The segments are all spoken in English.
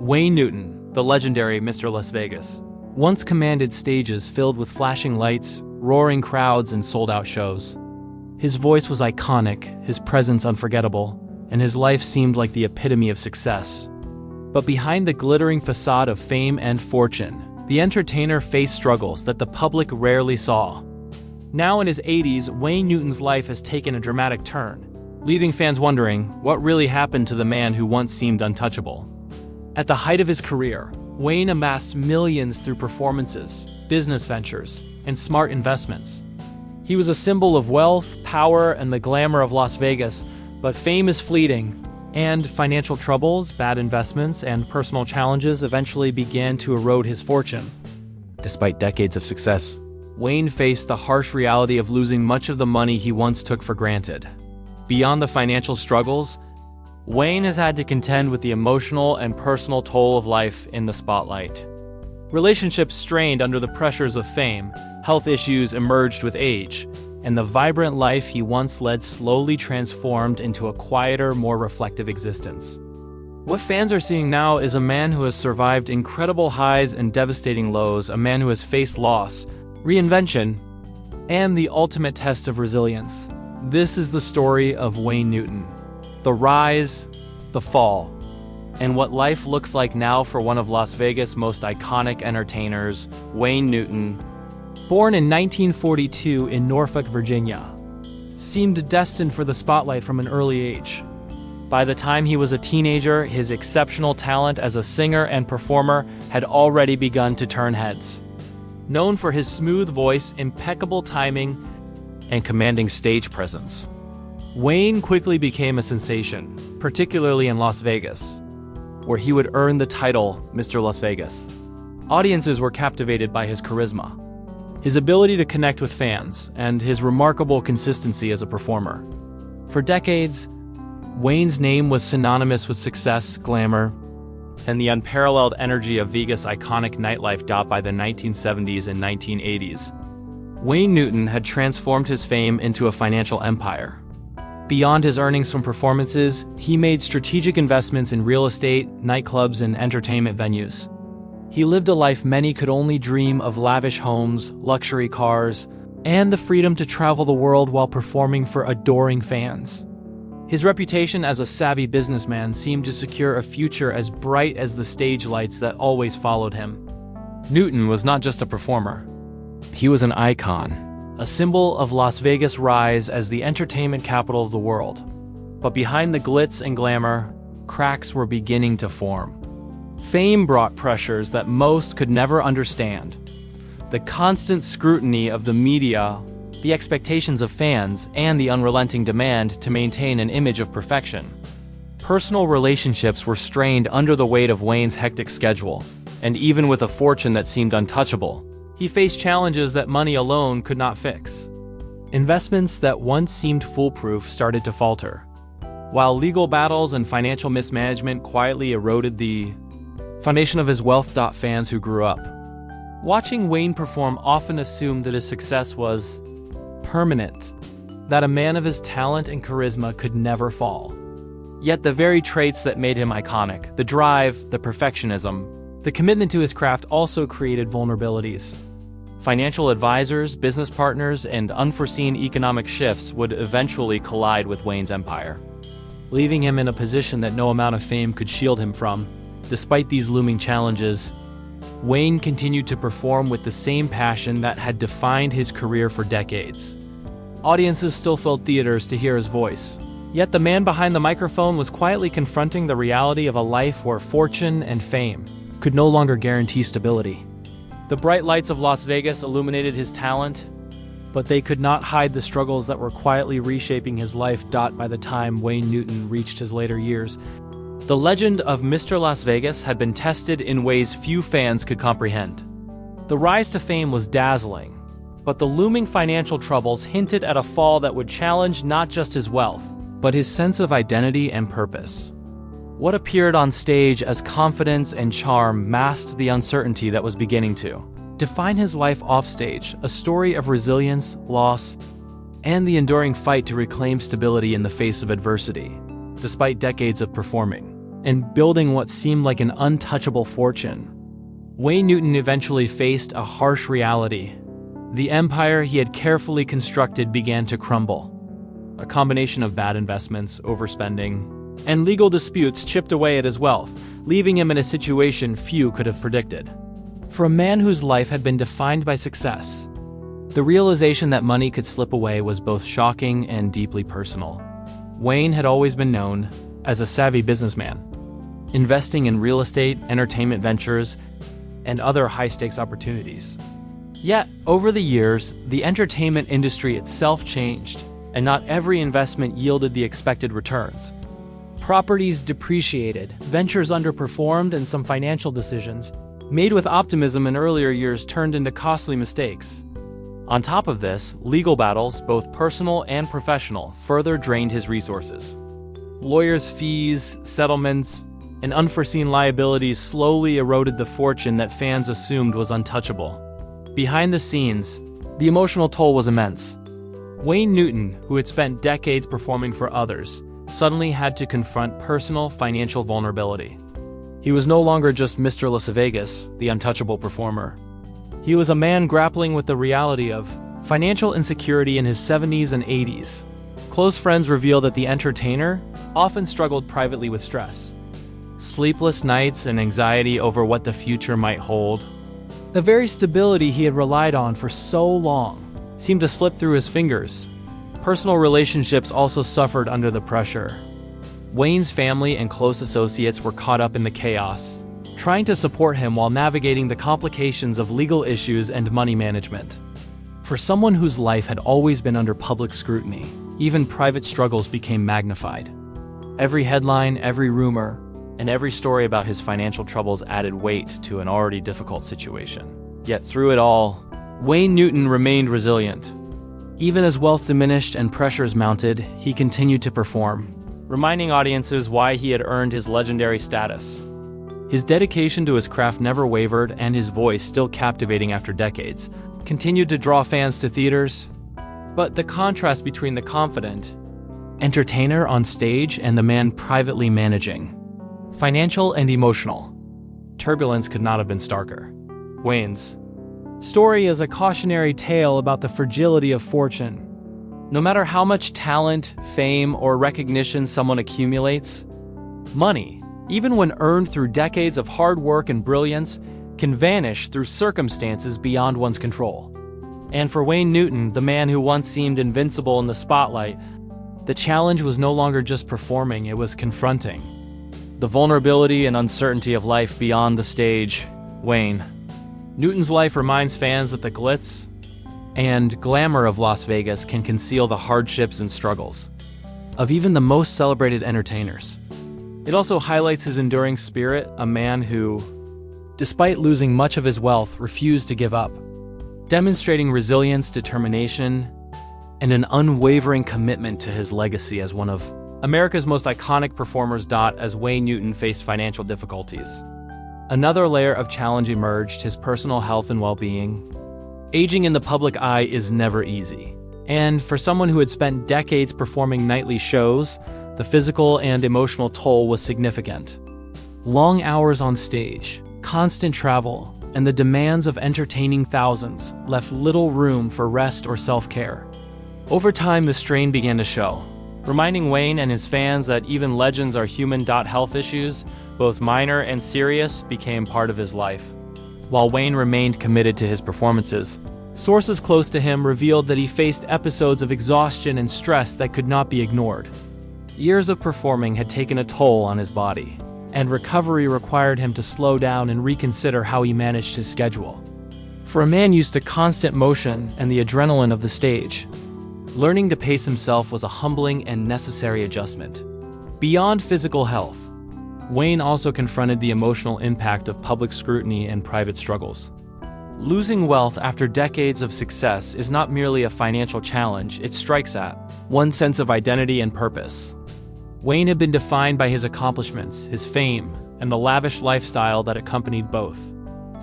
Wayne Newton, the legendary Mr. Las Vegas, once commanded stages filled with flashing lights, roaring crowds, and sold-out shows. His voice was iconic, his presence unforgettable, and his life seemed like the epitome of success. But behind the glittering facade of fame and fortune, the entertainer faced struggles that the public rarely saw. Now in his 80s, Wayne Newton's life has taken a dramatic turn, leaving fans wondering what really happened to the man who once seemed untouchable. At the height of his career, Wayne amassed millions through performances, business ventures, and smart investments. He was a symbol of wealth, power, and the glamour of Las Vegas, but fame is fleeting, and financial troubles, bad investments, and personal challenges eventually began to erode his fortune. Despite decades of success, Wayne faced the harsh reality of losing much of the money he once took for granted. Beyond the financial struggles, Wayne has had to contend with the emotional and personal toll of life in the spotlight. Relationships strained under the pressures of fame, health issues emerged with age, and the vibrant life he once led slowly transformed into a quieter, more reflective existence. What fans are seeing now is a man who has survived incredible highs and devastating lows, a man who has faced loss, reinvention, and the ultimate test of resilience. This is the story of Wayne Newton. The rise, the fall, and what life looks like now for one of Las Vegas' most iconic entertainers, Wayne Newton. Born in 1942 in Norfolk, Virginia, seemed destined for the spotlight from an early age. By the time he was a teenager, his exceptional talent as a singer and performer had already begun to turn heads. Known for his smooth voice, impeccable timing, and commanding stage presence, Wayne quickly became a sensation, particularly in Las Vegas, where he would earn the title Mr. Las Vegas. Audiences were captivated by his charisma, his ability to connect with fans, and his remarkable consistency as a performer. For decades, Wayne's name was synonymous with success, glamour, and the unparalleled energy of Vegas' iconic nightlife. By the 1970s and 1980s, Wayne Newton had transformed his fame into a financial empire. Beyond his earnings from performances, he made strategic investments in real estate, nightclubs, and entertainment venues. He lived a life many could only dream of: lavish homes, luxury cars, and the freedom to travel the world while performing for adoring fans. His reputation as a savvy businessman seemed to secure a future as bright as the stage lights that always followed him. Newton was not just a performer. He was an icon, a symbol of Las Vegas' rise as the entertainment capital of the world. But behind the glitz and glamour, cracks were beginning to form. Fame brought pressures that most could never understand. The constant scrutiny of the media, the expectations of fans, and the unrelenting demand to maintain an image of perfection. Personal relationships were strained under the weight of Wayne's hectic schedule, and even with a fortune that seemed untouchable, he faced challenges that money alone could not fix. Investments that once seemed foolproof started to falter, while legal battles and financial mismanagement quietly eroded the foundation of his wealth. Fans who grew up watching Wayne perform often assumed that his success was permanent, that a man of his talent and charisma could never fall. Yet the very traits that made him iconic, the drive, the perfectionism, the commitment to his craft, also created vulnerabilities. Financial advisors, business partners, and unforeseen economic shifts would eventually collide with Wayne's empire, leaving him in a position that no amount of fame could shield him from. Despite these looming challenges, Wayne continued to perform with the same passion that had defined his career for decades. Audiences still filled theaters to hear his voice, yet the man behind the microphone was quietly confronting the reality of a life where fortune and fame could no longer guarantee stability. The bright lights of Las Vegas illuminated his talent, but they could not hide the struggles that were quietly reshaping his life. By the time Wayne Newton reached his later years, the legend of Mr. Las Vegas had been tested in ways few fans could comprehend. The rise to fame was dazzling, but the looming financial troubles hinted at a fall that would challenge not just his wealth, but his sense of identity and purpose. What appeared on stage as confidence and charm masked the uncertainty that was beginning to define his life offstage, a story of resilience, loss, and the enduring fight to reclaim stability in the face of adversity. Despite decades of performing, and building what seemed like an untouchable fortune. Wayne Newton eventually faced a harsh reality. The empire he had carefully constructed began to crumble. A combination of bad investments, overspending, and legal disputes chipped away at his wealth, leaving him in a situation few could have predicted. For a man whose life had been defined by success, the realization that money could slip away was both shocking and deeply personal. Wayne had always been known as a savvy businessman, investing in real estate, entertainment ventures, and other high-stakes opportunities. Yet, over the years, the entertainment industry itself changed, and not every investment yielded the expected returns. Properties depreciated, ventures underperformed, and some financial decisions, made with optimism in earlier years, turned into costly mistakes. On top of this, legal battles, both personal and professional, further drained his resources. Lawyers' fees, settlements, and unforeseen liabilities slowly eroded the fortune that fans assumed was untouchable. Behind the scenes, the emotional toll was immense. Wayne Newton, who had spent decades performing for others, suddenly had to confront personal financial vulnerability. He was no longer just Mr. Las Vegas, the untouchable performer. He was a man grappling with the reality of financial insecurity in his 70s and 80s. Close friends reveal that the entertainer often struggled privately with stress, sleepless nights, and anxiety over what the future might hold. The very stability he had relied on for so long seemed to slip through his fingers. Personal relationships also suffered under the pressure. Wayne's family and close associates were caught up in the chaos, trying to support him while navigating the complications of legal issues and money management. For someone whose life had always been under public scrutiny, even private struggles became magnified. Every headline, every rumor, and every story about his financial troubles added weight to an already difficult situation. Yet through it all, Wayne Newton remained resilient. Even as wealth diminished and pressures mounted, he continued to perform, reminding audiences why he had earned his legendary status. His dedication to his craft never wavered, and his voice, still captivating after decades, continued to draw fans to theaters. But the contrast between the confident entertainer on stage and the man privately managing financial and emotional turbulence could not have been starker. Wayne's story is a cautionary tale about the fragility of fortune. No matter how much talent, fame, or recognition someone accumulates, money, even when earned through decades of hard work and brilliance, can vanish through circumstances beyond one's control. And for Wayne Newton, the man who once seemed invincible in the spotlight, the challenge was no longer just performing, it was confronting the vulnerability and uncertainty of life beyond the stage. Wayne Newton's life reminds fans that the glitz and glamour of Las Vegas can conceal the hardships and struggles of even the most celebrated entertainers. It also highlights his enduring spirit, a man who, despite losing much of his wealth, refused to give up, demonstrating resilience, determination, and an unwavering commitment to his legacy as one of America's most iconic performers. As Wayne Newton faced financial difficulties, another layer of challenge emerged: his personal health and well-being. Aging in the public eye is never easy, and for someone who had spent decades performing nightly shows, the physical and emotional toll was significant. Long hours on stage, constant travel, and the demands of entertaining thousands left little room for rest or self-care. Over time, the strain began to show, reminding Wayne and his fans that even legends are human. Health issues, both minor and serious, became part of his life. While Wayne remained committed to his performances, sources close to him revealed that he faced episodes of exhaustion and stress that could not be ignored. Years of performing had taken a toll on his body, and recovery required him to slow down and reconsider how he managed his schedule. For a man used to constant motion and the adrenaline of the stage, learning to pace himself was a humbling and necessary adjustment. Beyond physical health, Wayne also confronted the emotional impact of public scrutiny and private struggles. Losing wealth after decades of success is not merely a financial challenge, it strikes at one's sense of identity and purpose. Wayne had been defined by his accomplishments, his fame, and the lavish lifestyle that accompanied both.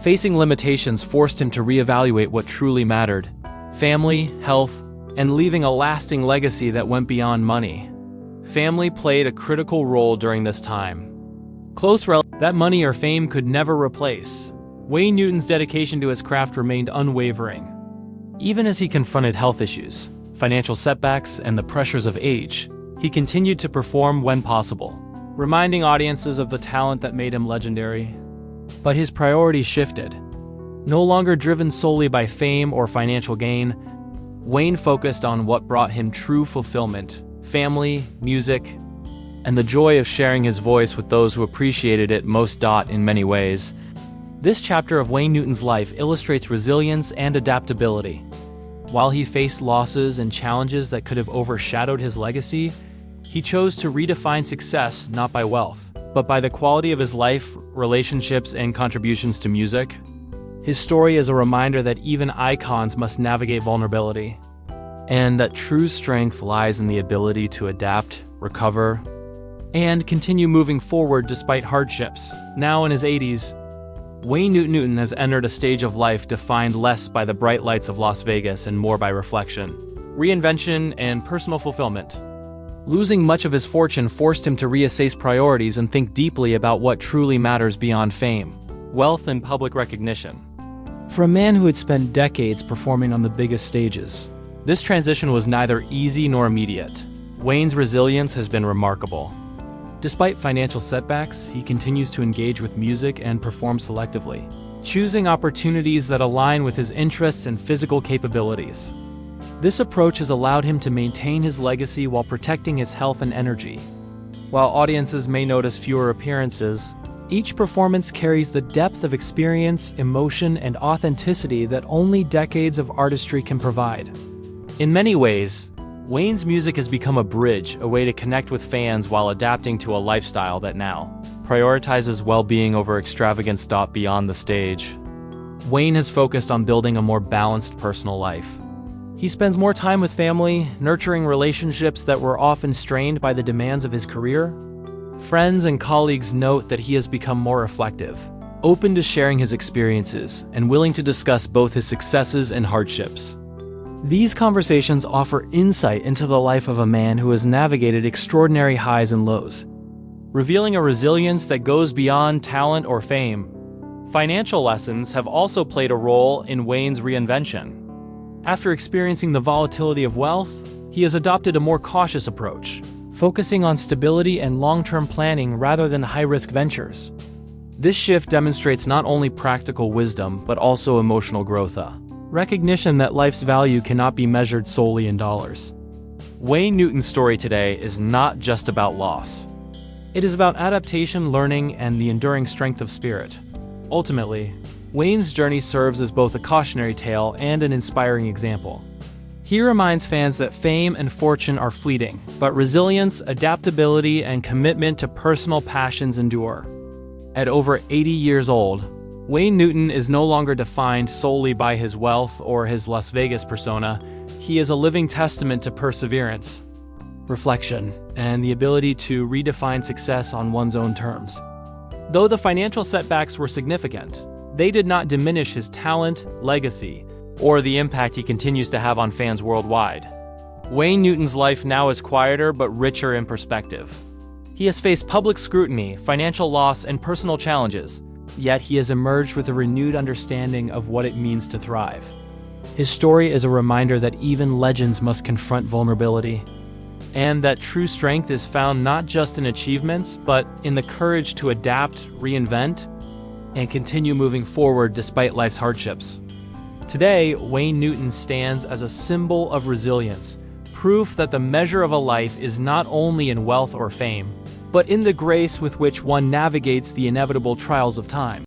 Facing limitations forced him to reevaluate what truly mattered: family, health, and leaving a lasting legacy that went beyond money. Family played a critical role during this time. that money or fame could never replace. Wayne Newton's dedication to his craft remained unwavering. Even as he confronted health issues, financial setbacks, and the pressures of age, he continued to perform when possible, reminding audiences of the talent that made him legendary. But his priorities shifted. No longer driven solely by fame or financial gain, Wayne focused on what brought him true fulfillment: family, music, and the joy of sharing his voice with those who appreciated it most. In many ways, this chapter of Wayne Newton's life illustrates resilience and adaptability. While he faced losses and challenges that could have overshadowed his legacy, he chose to redefine success not by wealth, but by the quality of his life, relationships, and contributions to music. His story is a reminder that even icons must navigate vulnerability, and that true strength lies in the ability to adapt, recover, and continue moving forward despite hardships. Now in his 80s, Wayne Newton has entered a stage of life defined less by the bright lights of Las Vegas and more by reflection, reinvention, and personal fulfillment. Losing much of his fortune forced him to reassess priorities and think deeply about what truly matters beyond fame, wealth, and public recognition. For a man who had spent decades performing on the biggest stages, this transition was neither easy nor immediate. Wayne's resilience has been remarkable. Despite financial setbacks, he continues to engage with music and perform selectively, choosing opportunities that align with his interests and physical capabilities. This approach has allowed him to maintain his legacy while protecting his health and energy. While audiences may notice fewer appearances, each performance carries the depth of experience, emotion, and authenticity that only decades of artistry can provide. In many ways, Wayne's music has become a bridge, a way to connect with fans while adapting to a lifestyle that now prioritizes well-being over extravagance. Beyond the stage, Wayne has focused on building a more balanced personal life. He spends more time with family, nurturing relationships that were often strained by the demands of his career. Friends and colleagues note that he has become more reflective, open to sharing his experiences, and willing to discuss both his successes and hardships. These conversations offer insight into the life of a man who has navigated extraordinary highs and lows, revealing a resilience that goes beyond talent or fame. Financial lessons have also played a role in Wayne's reinvention. After experiencing the volatility of wealth, he has adopted a more cautious approach, focusing on stability and long-term planning rather than high-risk ventures. This shift demonstrates not only practical wisdom, but also emotional growth, recognition that life's value cannot be measured solely in dollars. Wayne Newton's story today is not just about loss. It is about adaptation, learning, and the enduring strength of spirit. Ultimately, Wayne's journey serves as both a cautionary tale and an inspiring example. He reminds fans that fame and fortune are fleeting, but resilience, adaptability, and commitment to personal passions endure. At over 80 years old, Wayne Newton is no longer defined solely by his wealth or his Las Vegas persona. He is a living testament to perseverance, reflection, and the ability to redefine success on one's own terms. Though the financial setbacks were significant, they did not diminish his talent, legacy, or the impact he continues to have on fans worldwide. Wayne Newton's life now is quieter but richer in perspective. He has faced public scrutiny, financial loss, and personal challenges, yet he has emerged with a renewed understanding of what it means to thrive. His story is a reminder that even legends must confront vulnerability, and that true strength is found not just in achievements, but in the courage to adapt, reinvent, and continue moving forward despite life's hardships. Today, Wayne Newton stands as a symbol of resilience, proof that the measure of a life is not only in wealth or fame, but in the grace with which one navigates the inevitable trials of time.